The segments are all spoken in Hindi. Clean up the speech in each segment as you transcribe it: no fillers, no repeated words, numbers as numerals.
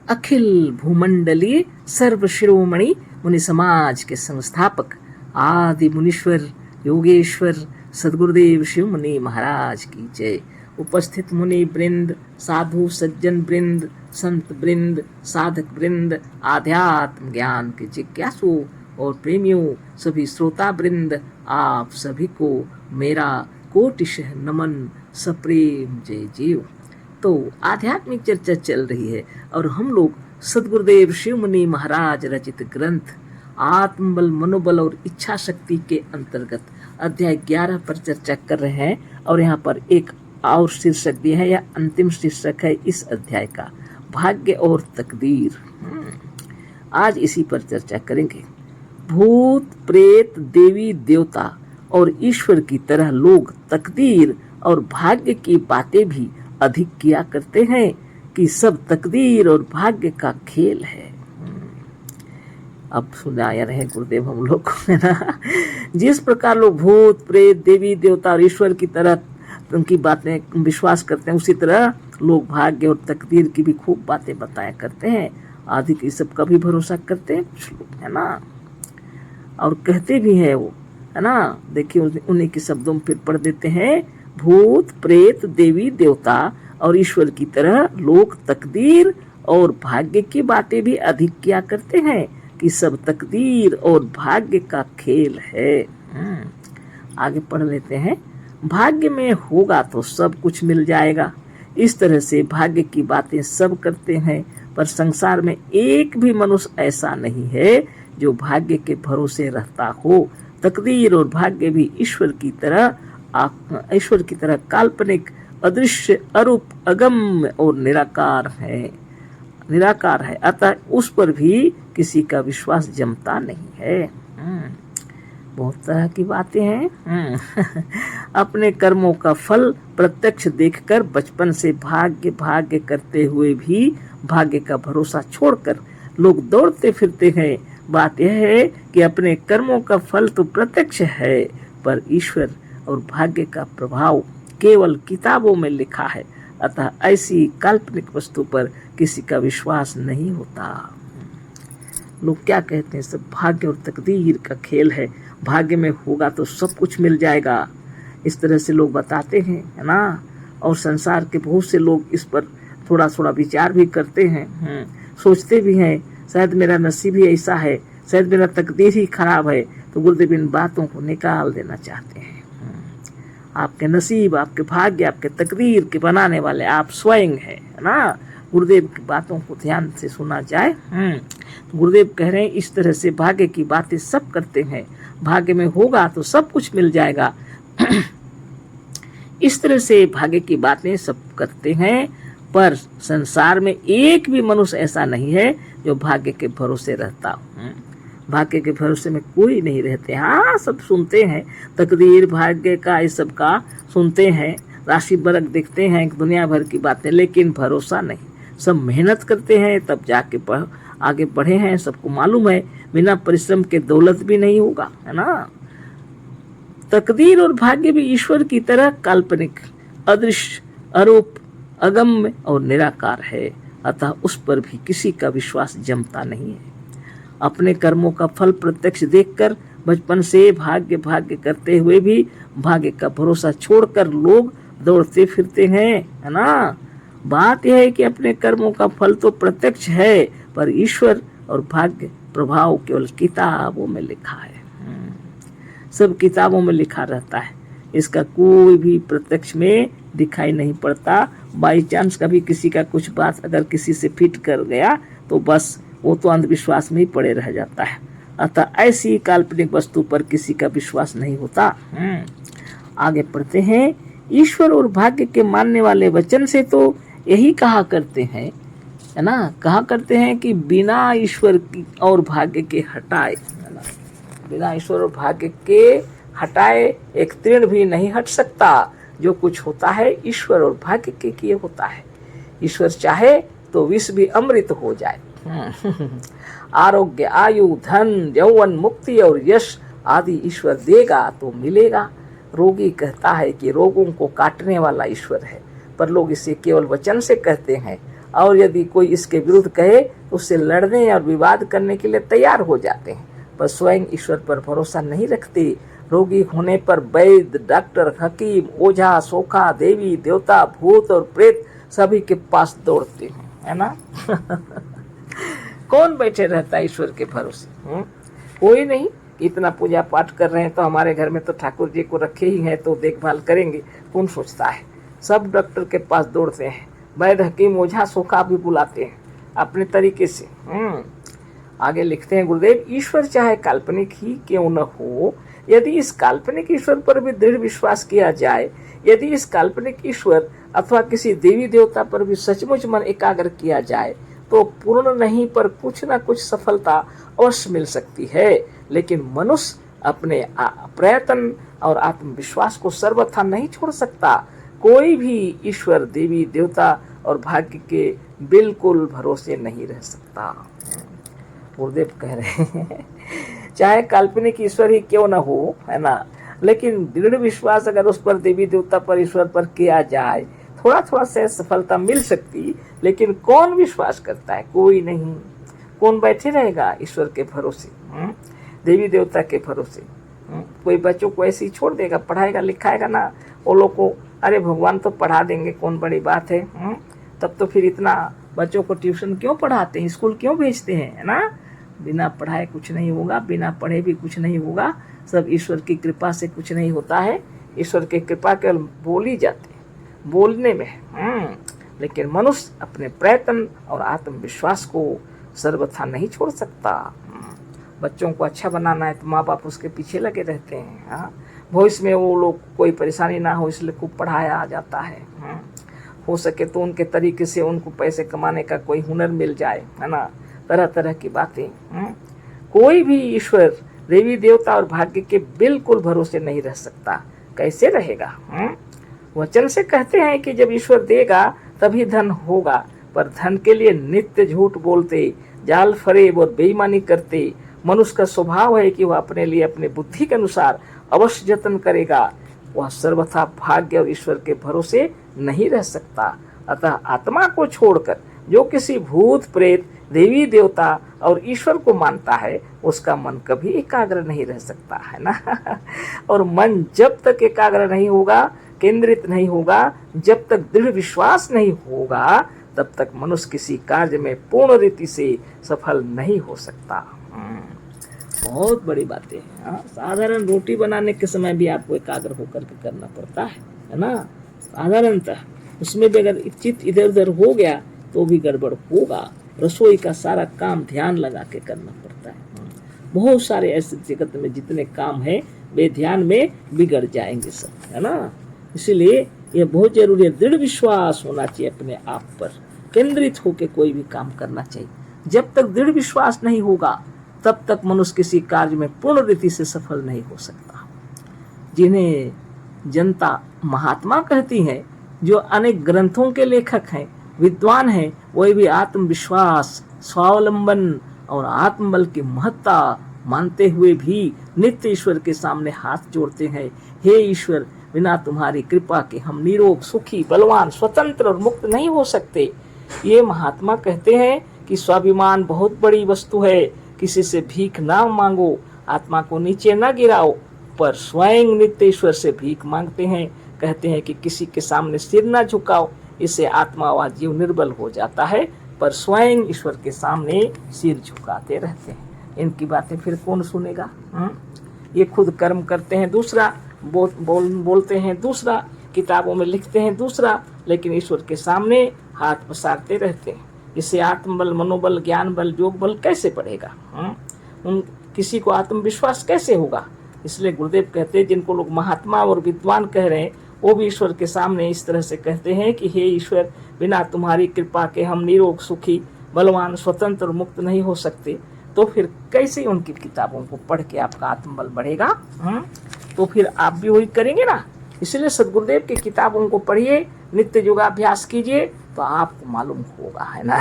अखिल भूमंडलीय सर्व शिरोमणि मुनि समाज के संस्थापक आदि मुनीश्वर योगेश्वर सदगुरुदेव शिव मुनि महाराज की जय। उपस्थित मुनि वृंद, साधु सज्जन वृंद, संत वृंद, साधक वृंद, आध्यात्म ज्ञान के जिज्ञासु और प्रेमियों, सभी श्रोता वृंद, आप सभी को मेरा कोटिशः नमन, सप्रेम जय जीव। तो आध्यात्मिक चर्चा चल रही है और हम लोग सदगुरुदेव शिव मुनि महाराज रचित ग्रंथ आत्मबल, मनोबल और इच्छा शक्ति के अंतर्गत अध्याय 11 पर चर्चा कर रहे हैं। और यहाँ पर एक और शीर्षक दिया है, या अंतिम शीर्षक है इस अध्याय का, भाग्य और तकदीर। आज इसी पर चर्चा करेंगे। भूत प्रेत, देवी देवता और ईश्वर की तरह लोग तकदीर और भाग्य की बातें भी अधिक किया करते हैं कि सब तकदीर और भाग्य का खेल है। अब सुनाया रहे गुरुदेव हम लोग को, है ना। जिस प्रकार लोग भूत प्रेत, देवी देवता और ईश्वर की तरह उनकी बातें विश्वास करते हैं, उसी तरह लोग भाग्य और तकदीर की भी खूब बातें बताया करते हैं। आदि की सब का भी भरोसा करते हैं कुछ लोग, है ना, और कहते भी हैं वो, है ना। देखिए उन्हीं के शब्दों में फिर पढ़ देते हैं। भूत प्रेत, देवी देवता और ईश्वर की तरह लोग तकदीर और भाग्य की बातें भी अधिक किया करते हैं कि सब तकदीर और भाग्य का खेल है। आगे पढ़ लेते हैं। भाग्य में होगा तो सब कुछ मिल जाएगा, इस तरह से भाग्य की बातें सब करते हैं, पर संसार में एक भी मनुष्य ऐसा नहीं है जो भाग्य के भरोसे रहता हो। तकदीर और भाग्य भी ईश्वर की तरह काल्पनिक, अदृश्य, अरूप, अगम्य और निराकार है। अतः उस पर भी किसी का विश्वास जमता नहीं है। बहुत तरह की बातें हैं। अपने कर्मों का फल प्रत्यक्ष देखकर बचपन से भाग्य करते हुए भी भाग्य का भरोसा छोड़कर लोग दौड़ते फिरते हैं। बात यह है कि अपने कर्मों का फल तो प्रत्यक्ष है, पर ईश्वर और भाग्य का प्रभाव केवल किताबों में लिखा है। अतः ऐसी काल्पनिक वस्तु पर किसी का विश्वास नहीं होता। लोग क्या कहते हैं, सब भाग्य और तकदीर का खेल है, भाग्य में होगा तो सब कुछ मिल जाएगा, इस तरह से लोग बताते हैं, है ना। और संसार के बहुत से लोग इस पर थोड़ा थोड़ा विचार भी करते हैं, सोचते भी हैं, शायद मेरा नसीब ही ऐसा है, शायद मेरा तकदीर ही खराब है। तो गुरुदेव इन बातों को निकाल देना चाहते हैं। आपके नसीब, आपके भाग्य, आपके तकदीर के बनाने वाले आप स्वयं है ना। गुरुदेव की बातों को ध्यान से सुना जाए। तो गुरुदेव कह रहे हैं इस तरह से भाग्य की बातें सब करते हैं, भाग्य में होगा तो सब कुछ मिल जाएगा। इस तरह से भाग्य की बातें सब करते हैं, पर संसार में एक भी मनुष्य ऐसा नहीं है जो भाग्य के भरोसे रहता हो। भाग्य के भरोसे में कोई नहीं रहते। हाँ, सब सुनते हैं, तकदीर भाग्य का ये सब का सुनते हैं, राशि बरक देखते हैं, दुनिया भर की बातें, लेकिन भरोसा नहीं। सब मेहनत करते हैं तब जाके आगे बढ़े हैं, सबको मालूम है बिना परिश्रम के दौलत भी नहीं होगा, है ना। तकदीर और भाग्य भी ईश्वर की तरह काल्पनिक, अदृश्य, अरूप, अगम्य और निराकार है। अतः उस पर भी किसी का विश्वास जमता नहीं है। अपने कर्मों का फल प्रत्यक्ष देखकर बचपन से भाग्य करते हुए भी भाग्य का भरोसा छोड़कर लोग दौड़ते फिरते हैं, है ना। बात यह है कि अपने कर्मों का फल तो प्रत्यक्ष है, पर ईश्वर और भाग्य प्रभाव केवल किताबों में लिखा है। सब किताबों में लिखा रहता है, इसका कोई भी प्रत्यक्ष में दिखाई नहीं पड़ता। बाई चांस कभी किसी का कुछ बात अगर किसी से फिट कर गया तो बस वो तो अंधविश्वास में ही पड़े रह जाता है। अतः ऐसी काल्पनिक वस्तु पर किसी का विश्वास नहीं होता। आगे पढ़ते हैं। ईश्वर और भाग्य के मानने वाले वचन से तो यही कहा करते हैं, है ना, कहा करते हैं कि बिना ईश्वर की और भाग्य के हटाए, है ना, बिना ईश्वर और भाग्य के हटाए एक तृण भी नहीं हट सकता। जो कुछ होता है ईश्वर और भाग्य के किए होता है। ईश्वर चाहे तो विष भी अमृत हो जाए। आरोग्य, आयु, धन, यौवन, मुक्ति और यश आदि ईश्वर देगा तो मिलेगा। रोगी कहता है कि रोगों को काटने वाला ईश्वर है, पर लोग इसे केवल वचन से कहते हैं। और यदि कोई इसके विरुद्ध कहे तो उससे लड़ने और विवाद करने के लिए तैयार हो जाते हैं, पर स्वयं ईश्वर पर भरोसा नहीं रखते। रोगी होने पर वैद्य, डॉक्टर, हकीम, ओझा, सोखा, देवी देवता, भूत और प्रेत सभी के पास दौड़ते हैं, है ना। कौन बैठे रहता है ईश्वर के भरोसे? कोई नहीं। इतना पूजा पाठ कर रहे हैं तो हमारे घर में तो ठाकुर जी को रखे ही हैं तो देखभाल करेंगे, कौन सोचता है? सब डॉक्टर के पास दौड़ते हैं, वैद्य, हकीम, ओझा, सोखा भी बुलाते हैं अपने तरीके से। आगे लिखते हैं गुरुदेव, ईश्वर चाहे काल्पनिक ही क्यों न हो, यदि इस काल्पनिक ईश्वर पर भी दृढ़ विश्वास किया जाए, यदि इस काल्पनिक ईश्वर अथवा किसी देवी देवता पर भी सचमुच मन एकाग्र किया जाए तो पूर्ण नहीं पर कुछ न कुछ सफलता अवश्य मिल सकती है। लेकिन मनुष्य अपने प्रयत्न और आत्मविश्वास को सर्वथा नहीं छोड़ सकता। कोई भी ईश्वर, देवी देवता और भाग्य के बिल्कुल भरोसे नहीं रह सकता। गुरुदेव कह रहे हैं चाहे काल्पनिक ईश्वर ही क्यों न हो, है ना, लेकिन दृढ़ विश्वास अगर उस पर, देवी देवता पर, ईश्वर पर किया जाए, थोड़ा थोड़ा से सफलता मिल सकती। लेकिन कौन विश्वास करता है? कोई नहीं। कौन बैठे रहेगा ईश्वर के भरोसे, देवी देवता के भरोसे? कोई बच्चों को ऐसे ही छोड़ देगा? पढ़ाएगा लिखाएगा ना वो लोग को, अरे भगवान तो पढ़ा देंगे, कौन बड़ी बात है। तब तो फिर इतना बच्चों को ट्यूशन क्यों पढ़ाते हैं, स्कूल क्यों भेजते हैं, है ना। बिना पढ़ाए कुछ नहीं होगा, बिना पढ़े भी कुछ नहीं होगा। सब ईश्वर की कृपा से कुछ नहीं होता है। ईश्वर की कृपा केवल बोल ही जाते हैं, बोलने में। लेकिन मनुष्य अपने प्रयत्न और आत्मविश्वास को सर्वथा नहीं छोड़ सकता। बच्चों को अच्छा बनाना है तो माँ बाप उसके पीछे लगे रहते हैं। भविष्य में वो लोग कोई परेशानी ना हो इसलिए खूब पढ़ाया जाता है। हो सके तो उनके तरीके से उनको पैसे कमाने का कोई हुनर मिल जाए, है ना, तरह तरह की बातें। कोई भी ईश्वर, देवी देवता और भाग्य के बिल्कुल भरोसे नहीं रह सकता। कैसे रहेगा? वचन से कहते हैं कि जब ईश्वर देगा तभी धन होगा, पर धन के लिए नित्य झूठ बोलते, जाल फरेब और बेईमानी करते मनुष्य का स्वभाव है कि वह अपने लिए अपने बुद्धि के अनुसार अवश्य जतन करेगा। वह सर्वथा भाग्य और ईश्वर के भरोसे नहीं रह सकता। अतः आत्मा को छोड़कर जो किसी भूत, प्रेत, देवी देवता और ईश्वर को मानता है उसका मन कभी एकाग्र नहीं रह सकता, है ना। और मन जब तक एकाग्र नहीं होगा, केंद्रित नहीं होगा, जब तक दृढ़ विश्वास नहीं होगा, तब तक मनुष्य किसी कार्य में पूर्ण रीति से सफल नहीं हो सकता। बहुत बड़ी बातें हैं। साधारण रोटी बनाने के समय भी आपको एकाग्र होकर के करना पड़ता है ना। साधारणतः उसमें भी अगर चित्त इधर उधर हो गया तो भी गड़बड़ होगा। रसोई का सारा काम ध्यान लगा के करना पड़ता है। बहुत सारे ऐसे जगत में जितने काम है वे ध्यान में बिगड़ जाएंगे सब, है ना। इसीलिए ये बहुत जरूरी है, दृढ़ विश्वास होना चाहिए, अपने आप पर केंद्रित होकर कोई भी काम करना चाहिए। जब तक दृढ़ विश्वास नहीं होगा तब तक मनुष्य किसी कार्य में पूर्ण रीति से सफल नहीं हो सकता। जिन्हें जनता महात्मा कहती है, जो अनेक ग्रंथों के लेखक हैं, विद्वान हैं, वही भी आत्मविश्वास, स्वावलंबन और आत्मबल की महत्ता मानते हुए भी नित्य ईश्वर के सामने हाथ जोड़ते हैं। हे ईश्वर, बिना तुम्हारी कृपा के हम निरोग, सुखी, बलवान, स्वतंत्र और मुक्त नहीं हो सकते। ये महात्मा कहते हैं कि स्वाभिमान बहुत बड़ी वस्तु है, किसी से भीख ना मांगो, आत्मा को नीचे ना गिराओ, पर स्वयं नित्य ईश्वर से भीख मांगते हैं। कहते हैं कि किसी के सामने सिर ना झुकाओ, इससे आत्मा व जीव निर्बल हो जाता है, पर स्वयं ईश्वर के सामने सिर झुकाते रहते हैं। इनकी बातें फिर कौन सुनेगा? ये खुद कर्म करते हैं दूसरा, बोलते हैं दूसरा, किताबों में लिखते हैं दूसरा, लेकिन ईश्वर के सामने हाथ पसारते रहते हैं। इससे आत्मबल, मनोबल, ज्ञान बल, योग बल कैसे बढ़ेगा? किसी को आत्मविश्वास कैसे होगा? इसलिए गुरुदेव कहते हैं, जिनको लोग महात्मा और विद्वान कह रहे हैं वो भी ईश्वर के सामने इस तरह से कहते हैं कि हे ईश्वर, बिना तुम्हारी कृपा के हम निरोग, सुखी, बलवान, स्वतंत्र और मुक्त नहीं हो सकते। तो फिर कैसे उनकी किताबों को पढ़ के आपका आत्मबल बढ़ेगा? तो फिर आप भी वही करेंगे ना। इसलिए सदगुरुदेव की किताबों को पढ़िए, नित्य योगाभ्यास कीजिए, तो आपको मालूम होगा, है ना।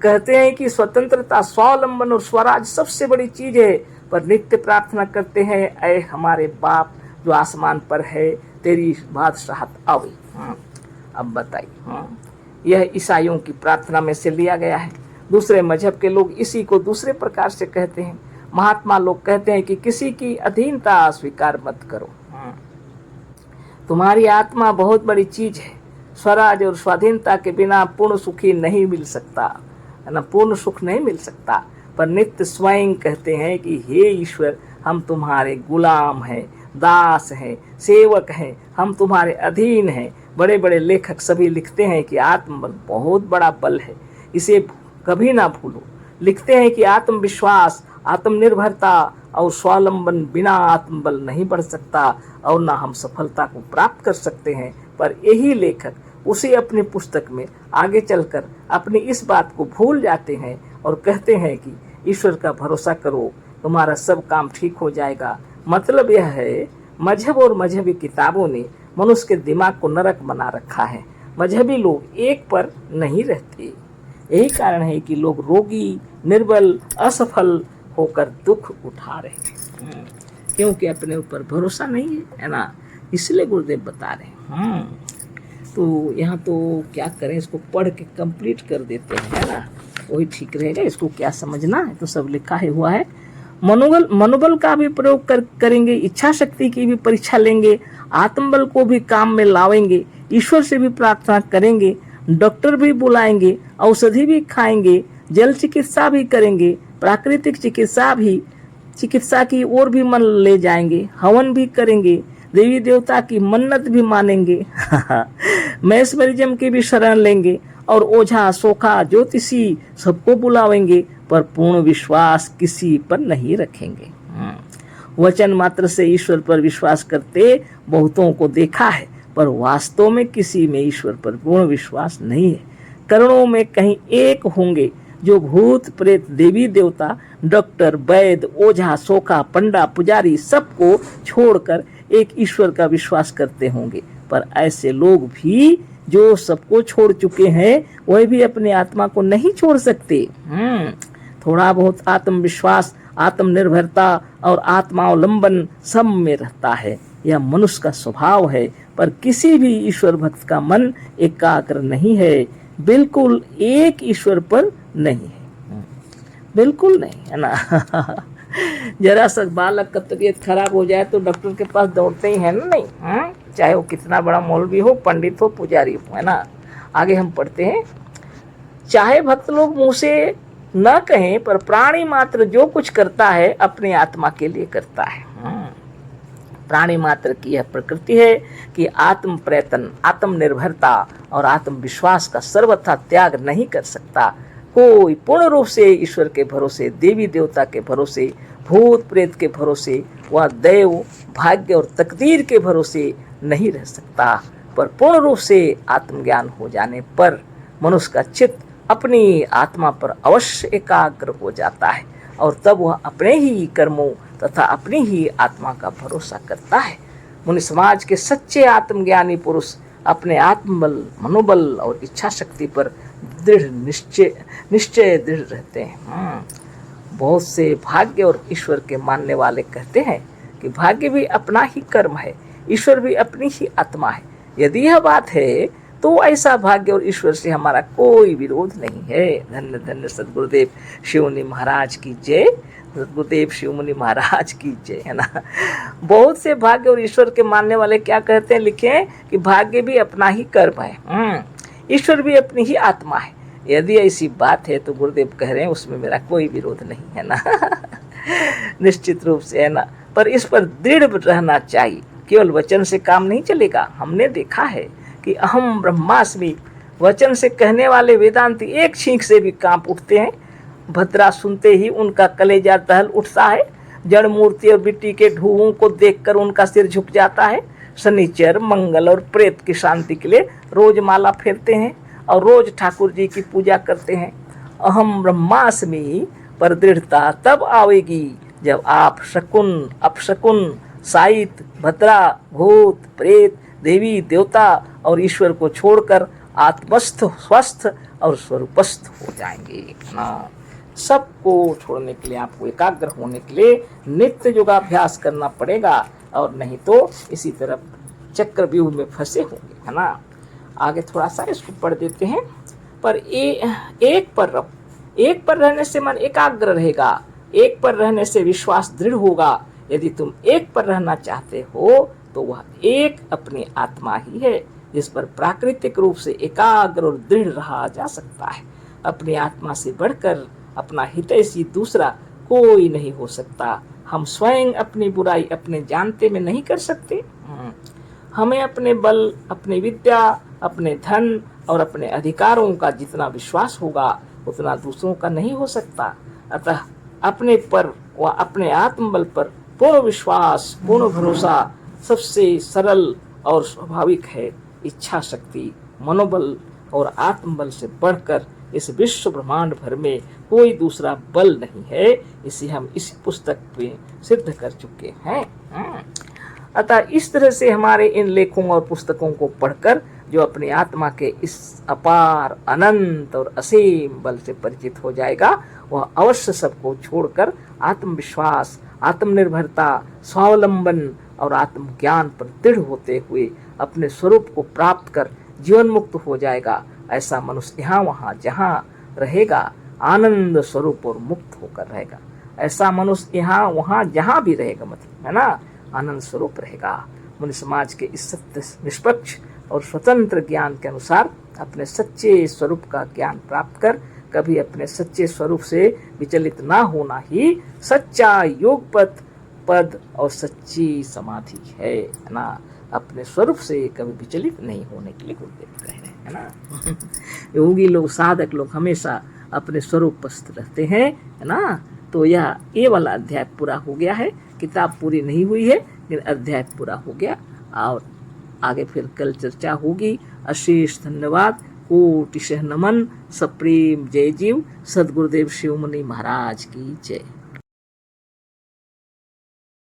कहते हैं कि स्वतंत्रता, स्वावलंबन और स्वराज सबसे बड़ी चीज है, पर नित्य प्रार्थना करते हैं, ऐ हमारे बाप जो आसमान पर है, तेरी बादशाहत आवे। अब बताइए, यह ईसाइयों की प्रार्थना में से लिया गया है। दूसरे मजहब के लोग इसी को दूसरे प्रकार से कहते हैं। महात्मा लोग कहते हैं कि किसी की अधीनता स्वीकार मत करो। तुम्हारी आत्मा बहुत बड़ी चीज है। स्वराज और स्वाधीनता के बिना पूर्ण सुखी नहीं मिल सकता, है ना, पूर्ण सुख नहीं मिल सकता। पर नित्य स्वयं कहते हैं कि हे ईश्वर, हम तुम्हारे गुलाम हैं, दास हैं, सेवक हैं, हम तुम्हारे अधीन हैं। बड़े बड़े लेखक सभी लिखते हैं कि आत्मबल बहुत बड़ा बल है, इसे कभी ना भूलो। लिखते हैं कि आत्मविश्वास, आत्मनिर्भरता और स्वावलंबन बिना आत्मबल नहीं बढ़ सकता और ना हम सफलता को प्राप्त कर सकते हैं। पर यही लेखक उसी अपनी पुस्तक में आगे चलकर अपनी इस बात को भूल जाते हैं और कहते हैं कि ईश्वर का भरोसा करो, तुम्हारा सब काम ठीक हो जाएगा। मतलब यह है, मजहब और मजहबी किताबों ने मनुष्य के दिमाग को नरक बना रखा है। मजहबी लोग एक पर नहीं रहते। यही कारण है कि लोग रोगी, निर्बल, असफल होकर दुख उठा रहे हैं, क्योंकि अपने ऊपर भरोसा नहीं है ना। इसलिए गुरुदेव बता रहे हैं। तो यहाँ तो क्या करें, इसको पढ़ के कंप्लीट कर देते हैं, है ना, वही ठीक रहेगा। इसको क्या समझना है तो सब लिखा ही हुआ है। मनोबल का भी प्रयोग करेंगे, इच्छा शक्ति की भी परीक्षा लेंगे, आत्मबल को भी काम में लाएंगे, ईश्वर से भी प्रार्थना करेंगे, डॉक्टर भी बुलाएंगे, औषधि भी खाएंगे, जल चिकित्सा भी करेंगे, प्राकृतिक चिकित्सा की ओर भी मन ले जाएंगे, हवन भी करेंगे, देवी देवता की मन्नत भी मानेंगे मैस्मरिज्म की भी शरण लेंगे और ओझा, सोखा, ज्योतिषी सबको बुलावेंगे, पर पूर्ण विश्वास किसी पर नहीं रखेंगे। वचन मात्र से ईश्वर पर विश्वास करते बहुतों को देखा है, पर वास्तव में किसी में ईश्वर पर पूर्ण विश्वास नहीं है। करोड़ों में कहीं एक होंगे जो भूत प्रेत, देवी देवता, डॉक्टर, वैद्य, ओझा, सोखा, पंडा, पुजारी सबको छोड़कर एक ईश्वर का विश्वास करते होंगे। पर ऐसे लोग भी जो सबको छोड़ चुके हैं, वह भी अपनी आत्मा को नहीं छोड़ सकते। थोड़ा बहुत आत्मविश्वास, आत्मनिर्भरता और आत्मावलंबन सब में रहता है। यह मनुष्य का स्वभाव है। पर किसी भी ईश्वर भक्त का मन एकाग्र नहीं है, बिल्कुल एक ईश्वर पर नहीं है, बिल्कुल नहीं, है ना जरा सा बालक का तबीयत खराब हो जाए तो डॉक्टर के पास दौड़ते ही है ना, नहीं, चाहे वो कितना बड़ा मौलवी हो, पंडित हो, पुजारी हो, है ना। आगे हम पढ़ते हैं, चाहे भक्त लोग मुंह से न कहें, पर प्राणी मात्र जो कुछ करता है अपनी आत्मा के लिए करता है। प्राणी मात्र की यह प्रकृति है कि आत्म प्रयत्न, आत्मनिर्भरता और आत्मविश्वास का सर्वथा त्याग नहीं कर सकता। कोई पूर्ण रूप से ईश्वर के भरोसे, देवी देवता के भरोसे, भूत प्रेत के भरोसे व दैव, भाग्य और तकदीर के भरोसे नहीं रह सकता। पर पूर्ण रूप से आत्मज्ञान हो जाने पर मनुष्य का चित्त अपनी आत्मा पर अवश्य एकाग्र हो जाता है और तब वह अपने ही कर्मों तथा अपनी ही आत्मा का भरोसा करता है। मुनि समाज के सच्चे आत्मज्ञानी पुरुष अपने आत्मबल, मनोबल और इच्छा शक्ति पर दृढ़ निश्चय दृढ़ रहते हैं। बहुत से भाग्य और ईश्वर के मानने वाले कहते हैं कि भाग्य भी अपना ही कर्म है, ईश्वर भी अपनी ही आत्मा है। यदि यह बात है तो ऐसा भाग्य और ईश्वर से हमारा कोई विरोध नहीं है। धन्य धन्य सद्गुरुदेव शिवमुनि महाराज की जय, सद्गुरुदेव शिवमुनि महाराज की जय, है ना। बहुत से भाग्य और ईश्वर के मानने वाले क्या कहते हैं, लिखे कि भाग्य भी अपना ही कर्म है, ईश्वर भी अपनी ही आत्मा है। यदि ऐसी बात है तो गुरुदेव कह रहे हैं उसमें मेरा कोई विरोध नहीं है ना निश्चित रूप से, है ना। पर इस पर दृढ़ रहना चाहिए, केवल वचन से काम नहीं चलेगा। हमने देखा है कि अहम ब्रह्मास्मि वचन से कहने वाले वेदांती एक छींक से भी कांप उठते हैं। भद्रा सुनते ही उनका कलेजा दहल उठता है। जड़ मूर्ति और मिट्टी के ढूंढों को देखकर उनका सिर झुक जाता है। शनिचर, मंगल और प्रेत की शांति के लिए रोज माला फेरते हैं और रोज ठाकुर जी की पूजा करते हैं। अहम ब्रह्मास्मि पर दृढ़ता तब आवेगी जब आप शकुन, अपशकुन, साहित्य, भद्रा, भूत, प्रेत, देवी देवता और ईश्वर को छोड़कर आत्मस्थ, स्वस्थ और स्वरूपस्थ हो जाएंगे। सबको छोड़ने के लिए आपको एकाग्र होने के लिए नित्य योगाभ्यास करना पड़ेगा, और नहीं तो इसी तरफ चक्रव्यूह में फंसे होंगे, है ना। आगे थोड़ा सा इसको पढ़ देते हैं। पर एक पर रहो। एक पर रहने से मन एकाग्र रहेगा, एक पर रहने से विश्वास दृढ़ होगा। यदि तुम एक पर रहना चाहते हो तो वह एक अपनी आत्मा ही है, जिस पर प्राकृतिक रूप से एकाग्र और दृढ़ रहा जा सकता है। अपनी आत्मा से बढ़कर अपना हितैषी दूसरा कोई नहीं हो सकता। हम स्वयं अपनी बुराई अपने जानते में नहीं कर सकते। हमें अपने बल, अपनी विद्या, अपने धन और अपने अधिकारों का जितना विश्वास होगा उतना दूसरों का नहीं हो सकता। अतः अपने पर व अपने आत्मबल पर पूर्ण विश्वास, पूर्ण भरोसा सबसे सरल और स्वाभाविक है। इच्छा शक्ति, मनोबल और आत्मबल से बढ़कर इस विश्व ब्रह्मांड भर में कोई दूसरा बल नहीं है। इसे हम इस पुस्तक में सिद्ध कर चुके हैं। अतः इस तरह से हमारे इन लेखों और पुस्तकों को पढ़कर जो अपनी आत्मा के इस अपार, अनंत और असीम बल से परिचित हो जाएगा, वह अवश्य सबको छोड़कर आत्मविश्वास, आत्मनिर्भरता, स्वावलंबन और आत्मज्ञान पर दृढ़ होते हुए अपने स्वरूप को प्राप्त कर जीवन मुक्त हो जाएगा। ऐसा मनुष्य यहाँ वहाँ जहाँ रहेगा आनंद स्वरूप और मुक्त होकर रहेगा। ऐसा मनुष्य यहाँ वहाँ जहाँ भी रहेगा, मतलब है ना, आनंद स्वरूप रहेगा। मनुष्य समाज के इस सत्य, निष्पक्ष और स्वतंत्र ज्ञान के अनुसार अपने सच्चे स्वरूप का ज्ञान प्राप्त कर कभी अपने सच्चे स्वरूप से विचलित ना होना ही सच्चा योग पद और सच्ची समाधि है ना। अपने स्वरूप से कभी विचलित नहीं होने के लिए गुरुदेव कह रहे हैं ना। योगी लोग, साधक लोग हमेशा अपने स्वरूप पर रहते हैं, है ना। तो ये वाला अध्याय पूरा हो गया है। किताब पूरी नहीं हुई है लेकिन अध्याय पूरा हो गया और आगे फिर कल चर्चा होगी। अशेष धन्यवाद, कोटिशः नमन, सप्रेम जय जीव। सद्गुरुदेव शिव मुनि महाराज की जय।